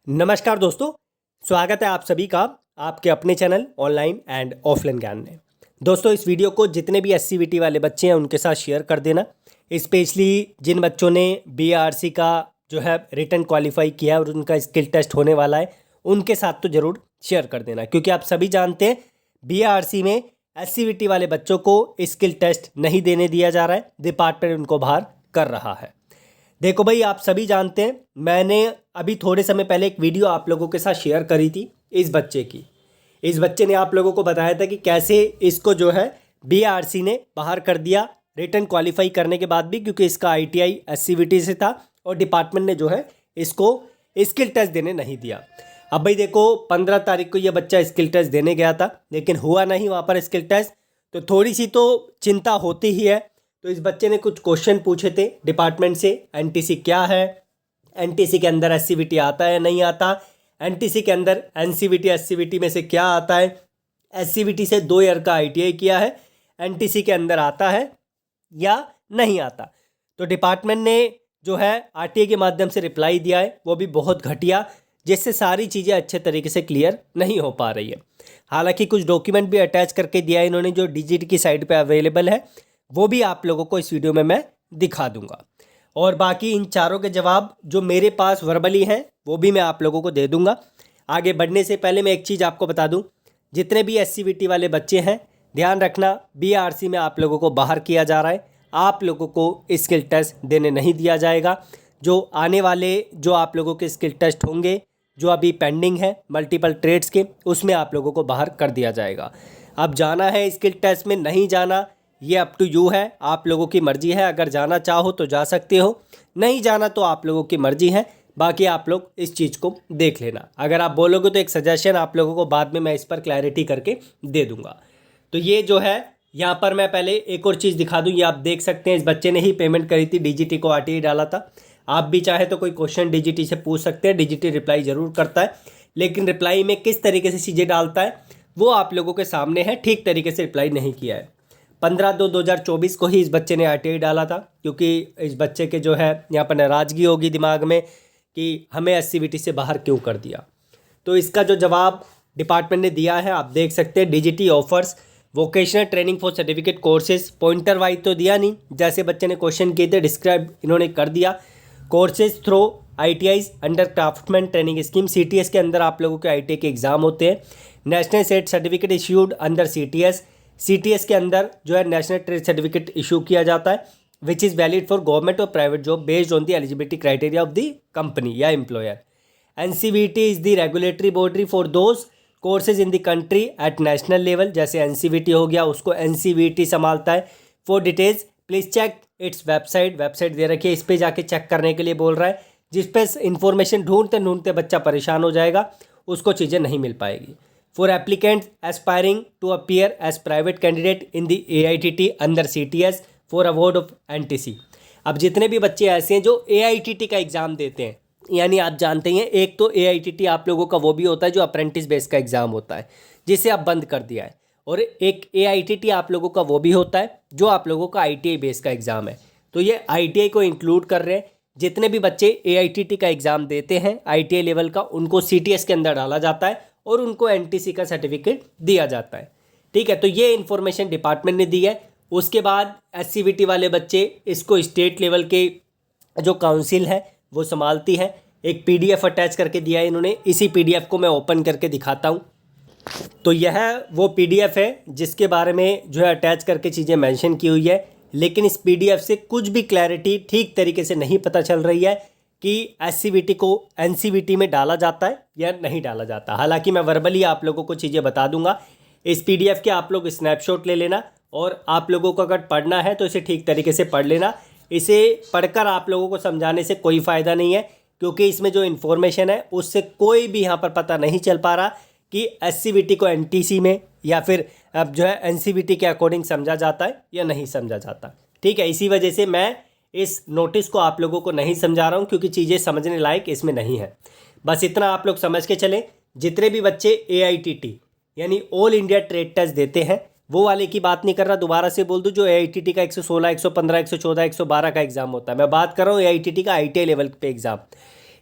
नमस्कार दोस्तों, स्वागत है आप सभी का आपके अपने चैनल ऑनलाइन एंड ऑफलाइन ज्ञान में। दोस्तों, इस वीडियो को जितने भी एससीवीटी वाले बच्चे हैं उनके साथ शेयर कर देना। स्पेशली जिन बच्चों ने बीआरसी का जो है रिटन क्वालिफाई किया और उनका स्किल टेस्ट होने वाला है, उनके साथ तो ज़रूर शेयर कर देना, क्योंकि आप सभी जानते हैं बीआरसी में एससीवीटी वाले बच्चों को स्किल टेस्ट नहीं देने दिया जा रहा है। डिपार्टमेंट उनको बाहर कर रहा है। देखो भाई, आप सभी जानते हैं, मैंने अभी थोड़े समय पहले एक वीडियो आप लोगों के साथ शेयर करी थी इस बच्चे की। इस बच्चे ने आप लोगों को बताया था कि कैसे इसको जो है बीआरसी ने बाहर कर दिया रिटन क्वालिफाई करने के बाद भी, क्योंकि इसका आईटीआई एससीवीटी से था और डिपार्टमेंट ने जो है इसको स्किल टेस्ट देने नहीं दिया। अब भाई देखो, 15 तारीख को ये बच्चा स्किल टेस्ट देने गया था, लेकिन हुआ नहीं वहाँ पर स्किल टेस्ट। तो थोड़ी सी तो चिंता होती ही है। तो इस बच्चे ने कुछ क्वेश्चन पूछे थे डिपार्टमेंट से। एनटीसी क्या है, एनटीसी के अंदर एससीवीटी आता है नहीं आता, एनटीसी के अंदर एनसीवीटी एससीवीटी में से क्या आता है, एससीवीटी से 2 ईयर का आईटीआई किया है, एनटीसी के अंदर आता है या नहीं आता। तो डिपार्टमेंट ने जो है आरटीआई के माध्यम से रिप्लाई दिया है, वो भी बहुत घटिया, जिससे सारी चीज़ें अच्छे तरीके से क्लियर नहीं हो पा रही है। हालांकि कुछ डॉक्यूमेंट भी अटैच करके दिया है इन्होंने, जो डीजीटी की साइट पे अवेलेबल है, वो भी आप लोगों को इस वीडियो में मैं दिखा दूंगा। और बाकी इन चारों के जवाब जो मेरे पास वर्बली हैं वो भी मैं आप लोगों को दे दूंगा। आगे बढ़ने से पहले मैं एक चीज़ आपको बता दूं, जितने भी एससीवीटी वाले बच्चे हैं, ध्यान रखना, बीआरसी में आप लोगों को बाहर किया जा रहा है। आप लोगों को स्किल टेस्ट देने नहीं दिया जाएगा। जो आने वाले जो आप लोगों के स्किल टेस्ट होंगे, जो अभी पेंडिंग है मल्टीपल ट्रेड्स के, उसमें आप लोगों को बाहर कर दिया जाएगा। अब जाना है स्किल टेस्ट में, नहीं जाना, ये अप टू यू है, आप लोगों की मर्जी है। अगर जाना चाहो तो जा सकते हो, नहीं जाना तो आप लोगों की मर्जी है। बाकी आप लोग इस चीज़ को देख लेना। अगर आप बोलोगे तो एक सजेशन आप लोगों को बाद में मैं इस पर क्लैरिटी करके दे दूंगा। तो ये जो है, यहाँ पर मैं पहले एक और चीज़ दिखा दूँ। ये आप देख सकते हैं, इस बच्चे ने ही पेमेंट करी थी, डीजीटी को आरटीआई डाला था। आप भी चाहे तो कोई क्वेश्चन डीजीटी से पूछ सकते हैं, डीजीटी रिप्लाई ज़रूर करता है, लेकिन रिप्लाई में किस तरीके से चीज़ें डालता है वो आप लोगों के सामने है। ठीक तरीके से रिप्लाई नहीं किया है। 15/2/2024 को ही इस बच्चे ने आरटीआई डाला था, क्योंकि इस बच्चे के जो है यहाँ पर नाराज़गी होगी दिमाग में कि हमें एससीवीटी से बाहर क्यों कर दिया। तो इसका जो जवाब डिपार्टमेंट ने दिया है आप देख सकते हैं। DGT offers vocational training for certificate courses, pointer wise तो दिया नहीं, जैसे बच्चे ने क्वेश्चन किए थे डिस्क्राइब इन्होंने कर दिया। Courses through ITIs under craftsman training scheme, CTS के अंदर आप लोगों के आईटीआई के एग्जाम होते हैं। National set certificate issued under CTS, CTS के अंदर जो है नेशनल ट्रेड सर्टिफिकेट इशू किया जाता है, which is valid for government और private job based on the eligibility criteria of the company या employer. NCVT is the regulatory body for those courses in the country at national level, जैसे NCVT हो गया उसको NCVT संभालता है। For details please check its website दे रखी है, इस पर जाके चेक करने के लिए बोल रहा है, जिस पे इन्फॉर्मेशन ढूंढते ढूंढते बच्चा परेशान हो जाएगा, उसको चीज़ें नहीं मिल पाएगी। For applicants aspiring to appear as private candidate in the AITT under CTS for award of NTC। अब जितने भी बच्चे ऐसे हैं जो AITT का एग्ज़ाम देते हैं, यानी आप जानते हैं एक तो AITT आप लोगों का वो भी होता है जो अप्रेंटिस बेस का एग्ज़ाम होता है, जिसे अब बंद कर दिया है, और एक AITT आप लोगों का वो भी होता है जो आप लोगों का ITI बेस का एग्ज़ाम है। तो ये ITI को इंक्लूड कर रहे हैं। जितने भी बच्चे AITT का एग्ज़ाम देते हैं ITI लेवल का, उनको CTS के अंदर डाला जाता है और उनको एनटीसी का सर्टिफिकेट दिया जाता है। ठीक है, तो ये इन्फॉर्मेशन डिपार्टमेंट ने दी है। उसके बाद एससीवीटी वाले बच्चे इसको स्टेट लेवल के जो काउंसिल है वो संभालती है। एक पीडीएफ अटैच करके दिया है इन्होंने, इसी पीडीएफ को मैं ओपन करके दिखाता हूँ। तो यह वो पीडीएफ है जिसके बारे में जो है अटैच करके चीज़ें मेंशन की हुई है, लेकिन इस पीडीएफ से कुछ भी क्लैरिटी ठीक तरीके से नहीं पता चल रही है कि एससीवीटी को एनसीवीटी में डाला जाता है या नहीं डाला जाता। हालांकि मैं वर्बली आप लोगों को चीज़ें बता दूंगा। इस पीडीएफ के आप लोग स्नैपशॉट ले लेना, और आप लोगों को अगर पढ़ना है तो इसे ठीक तरीके से पढ़ लेना। इसे पढ़कर आप लोगों को समझाने से कोई फ़ायदा नहीं है, क्योंकि इसमें जो इन्फॉर्मेशन है उससे कोई भी यहाँ पर पता नहीं चल पा रहा कि एससीवीटी को एनटीसी में या फिर अब जो है एनसीवीटी के अकॉर्डिंग समझा जाता है या नहीं समझा जाता। ठीक है, इसी वजह से मैं इस नोटिस को आप लोगों को नहीं समझा रहा हूँ, क्योंकि चीज़ें समझने लायक इसमें नहीं है। बस इतना आप लोग समझ के चलें। जितने भी बच्चे AITT यानी ऑल इंडिया ट्रेड टेस्ट देते हैं, वो वाले की बात नहीं कर रहा, दोबारा से बोल दूँ, जो AITT का 116, 115, 114, 112 का एग्ज़ाम होता है, मैं बात कर रहा हूँ AITT का ITI लेवल पे एग्ज़ाम।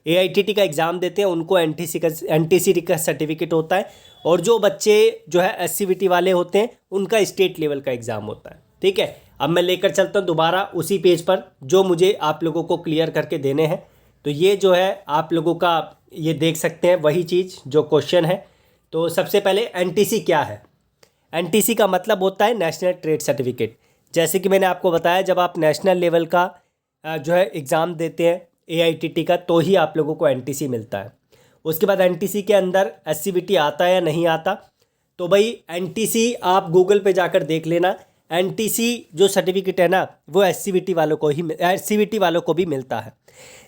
AITT का एग्ज़ाम देते हैं उनको NTCT का सर्टिफिकेट होता है, और जो बच्चे जो है SCVT वाले होते हैं उनका स्टेट लेवल का एग्ज़ाम होता है। ठीक है, अब मैं लेकर चलता हूँ दोबारा उसी पेज पर जो मुझे आप लोगों को क्लियर करके देने हैं। तो ये जो है आप लोगों का ये देख सकते हैं वही चीज़ जो क्वेश्चन है। तो सबसे पहले NTC क्या है? NTC का मतलब होता है नेशनल ट्रेड सर्टिफिकेट। जैसे कि मैंने आपको बताया, जब आप नेशनल लेवल का जो है एग्ज़ाम देते हैं AITT का, तो ही आप लोगों को NTC मिलता है। उसके बाद NTC के अंदर SCVT आता है या नहीं आता, तो भाई NTC आप गूगल पे जाकर देख लेना। NTC जो सर्टिफिकेट है ना, वो SCVT वालों को भी मिलता है।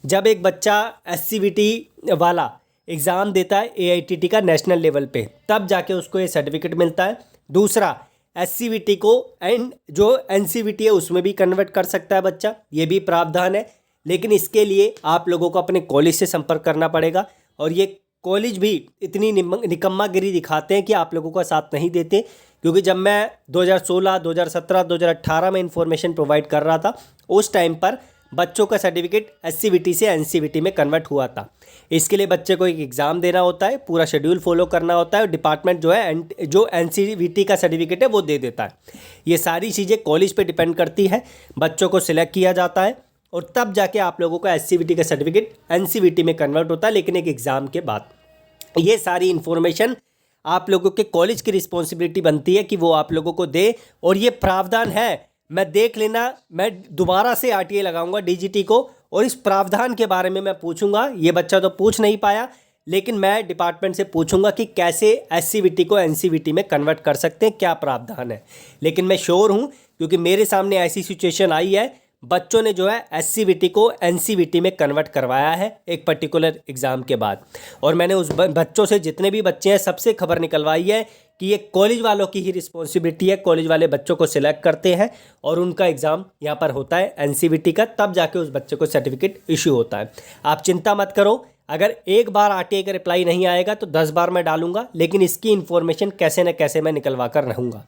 जब एक बच्चा SCVT वाला एग्ज़ाम देता है AITT का नेशनल लेवल पे, तब जाके उसको ये सर्टिफिकेट मिलता है। दूसरा, SCVT को जो NCVT है उसमें भी कन्वर्ट कर सकता है बच्चा, ये भी प्रावधान है। लेकिन इसके लिए आप लोगों को अपने कॉलेज से संपर्क करना पड़ेगा, और ये कॉलेज भी इतनी निकम्मागिरी दिखाते हैं कि आप लोगों का साथ नहीं देते। क्योंकि जब मैं 2016, 2017, 2018 में इंफॉर्मेशन प्रोवाइड कर रहा था, उस टाइम पर बच्चों का सर्टिफिकेट SCVT से NCVT में कन्वर्ट हुआ था। इसके लिए बच्चे को एक एग्ज़ाम देना होता है, पूरा शेड्यूल फॉलो करना होता है, और डिपार्टमेंट जो NCVT का सर्टिफिकेट है वो दे देता है। ये सारी चीज़ें कॉलेज पे डिपेंड करती है, बच्चों को सिलेक्ट किया जाता है, और तब जाके आप लोगों का SCVT का सर्टिफिकेट NCVT में कन्वर्ट होता है, लेकिन एक एग्ज़ाम के बाद। ये सारी इन्फॉर्मेशन आप लोगों के कॉलेज की रिस्पॉन्सिबिलिटी बनती है कि वो आप लोगों को दे, और ये प्रावधान है। मैं देख लेना, मैं दोबारा से RTA लगाऊंगा DGT को, और इस प्रावधान के बारे में मैं पूछूंगा। ये बच्चा तो पूछ नहीं पाया, लेकिन मैं डिपार्टमेंट से पूछूंगा कि कैसे SCVT को NCVT में कन्वर्ट कर सकते हैं, क्या प्रावधान है। लेकिन मैं श्योर हूँ, क्योंकि मेरे सामने ऐसी सिचुएशन आई है, बच्चों ने जो है SCVT को NCVT में कन्वर्ट करवाया है एक पर्टिकुलर एग्ज़ाम के बाद, और मैंने उस बच्चों से, जितने भी बच्चे हैं, सबसे खबर निकलवाई है कि ये कॉलेज वालों की ही रिस्पॉन्सिबिलिटी है। कॉलेज वाले बच्चों को सिलेक्ट करते हैं, और उनका एग्ज़ाम यहाँ पर होता है NCVT का, तब जाके उस बच्चे को सर्टिफिकेट इशू होता है। आप चिंता मत करो, अगर एक बार RTA का रिप्लाई नहीं आएगा तो 10 बार मैं डालूंगा, लेकिन इसकी इन्फॉर्मेशन कैसे न कैसे मैं निकलवा कर रहूँगा।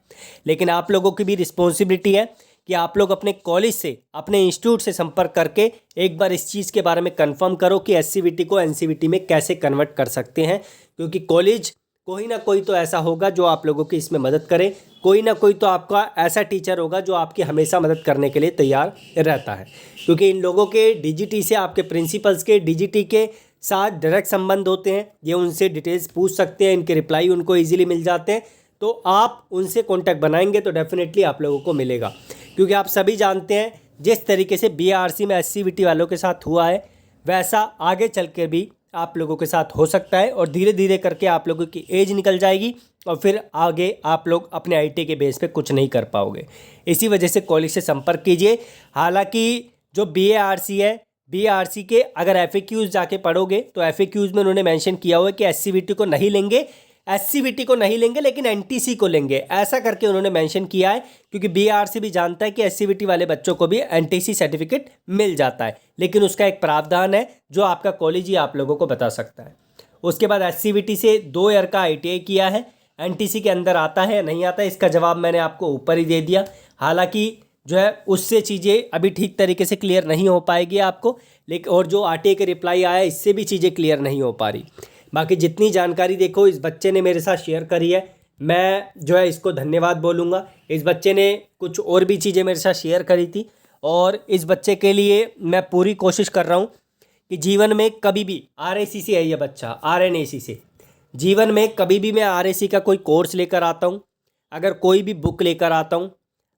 लेकिन आप लोगों की भी रिस्पॉन्सिबिलिटी है कि आप लोग अपने कॉलेज से, अपने इंस्टीट्यूट से संपर्क करके एक बार इस चीज़ के बारे में कंफर्म करो कि SCVT को NCVT में कैसे कन्वर्ट कर सकते हैं। क्योंकि कॉलेज कोई ना कोई तो ऐसा होगा जो आप लोगों की इसमें मदद करे, कोई ना कोई तो आपका ऐसा टीचर होगा जो आपकी हमेशा मदद करने के लिए तैयार रहता है। क्योंकि इन लोगों के DGT से, आपके प्रिंसिपल्स के DGT के साथ डायरेक्ट संबंध होते हैं। ये उनसे डिटेल्स पूछ सकते हैं, इनके रिप्लाई उनको ईजिली मिल जाते हैं। तो आप उनसे कॉन्टैक्ट बनाएंगे तो डेफिनेटली आप लोगों को मिलेगा। क्योंकि आप सभी जानते हैं, जिस तरीके से BRC में SCVT वालों के साथ हुआ है, वैसा आगे चल के भी आप लोगों के साथ हो सकता है, और धीरे धीरे करके आप लोगों की एज निकल जाएगी, और फिर आगे आप लोग अपने ITA के बेस पे कुछ नहीं कर पाओगे। इसी वजह से कॉलेज से संपर्क कीजिए। हालांकि जो BARC है, BRC के अगर FAQs जाके पढ़ोगे तो FAQs में उन्होंने मेंशन किया हुआ है कि SCVT को नहीं लेंगे, लेकिन NTC को लेंगे, ऐसा करके उन्होंने मेंशन किया है। क्योंकि BRC भी जानता है कि SCVT वाले बच्चों को भी NTC सर्टिफिकेट मिल जाता है, लेकिन उसका एक प्रावधान है जो आपका कॉलेज ही आप लोगों को बता सकता है। उसके बाद SCVT से 2 ईयर का ITA किया है, NTC के अंदर आता है नहीं आता, इसका जवाब मैंने आपको ऊपर ही दे दिया। हालांकि जो है उससे चीज़ें अभी ठीक तरीके से क्लियर नहीं हो पाएगी आपको, लेकिन और जो RTA के रिप्लाई आया इससे भी चीज़ें क्लियर नहीं हो पा रही। बाकी जितनी जानकारी देखो इस बच्चे ने मेरे साथ शेयर करी है, मैं जो है इसको धन्यवाद बोलूँगा। इस बच्चे ने कुछ और भी चीज़ें मेरे साथ शेयर करी थी, और इस बच्चे के लिए मैं पूरी कोशिश कर रहा हूँ कि जीवन में कभी भी, RAC से है ये बच्चा, RNAC से, जीवन में कभी भी मैं RAC का कोई कोर्स लेकर आता हूँ, अगर कोई भी बुक लेकर आता हूँ,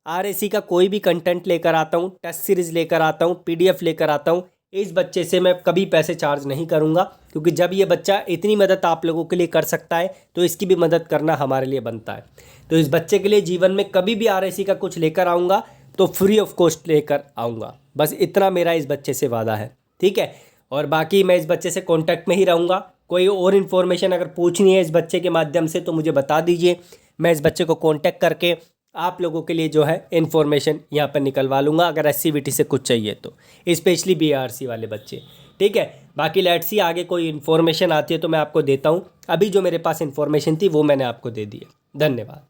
RAC का कोई भी कंटेंट लेकर आता हूँ, टेस्ट सीरीज़ लेकर आता हूँ, PDF लेकर आता हूँ, इस बच्चे से मैं कभी पैसे चार्ज नहीं करूंगा। क्योंकि जब ये बच्चा इतनी मदद आप लोगों के लिए कर सकता है तो इसकी भी मदद करना हमारे लिए बनता है। तो इस बच्चे के लिए जीवन में कभी भी RAC का कुछ लेकर आऊँगा तो फ्री ऑफ कॉस्ट लेकर आऊँगा, बस इतना मेरा इस बच्चे से वादा है, ठीक है। और बाकी मैं इस बच्चे से कॉन्टैक्ट में ही रहूँगा। कोई और इन्फॉर्मेशन अगर पूछनी है इस बच्चे के माध्यम से तो मुझे बता दीजिए, मैं इस बच्चे को कॉन्टैक्ट करके आप लोगों के लिए जो है इन्फॉर्मेशन यहाँ पर निकलवा लूँगा, अगर SCVT से कुछ चाहिए तो, स्पेशली BRC वाले बच्चे, ठीक है। बाकी लेट्स सी आगे कोई इन्फॉर्मेशन आती है तो मैं आपको देता हूँ। अभी जो मेरे पास इन्फॉर्मेशन थी वो मैंने आपको दे दी है। धन्यवाद।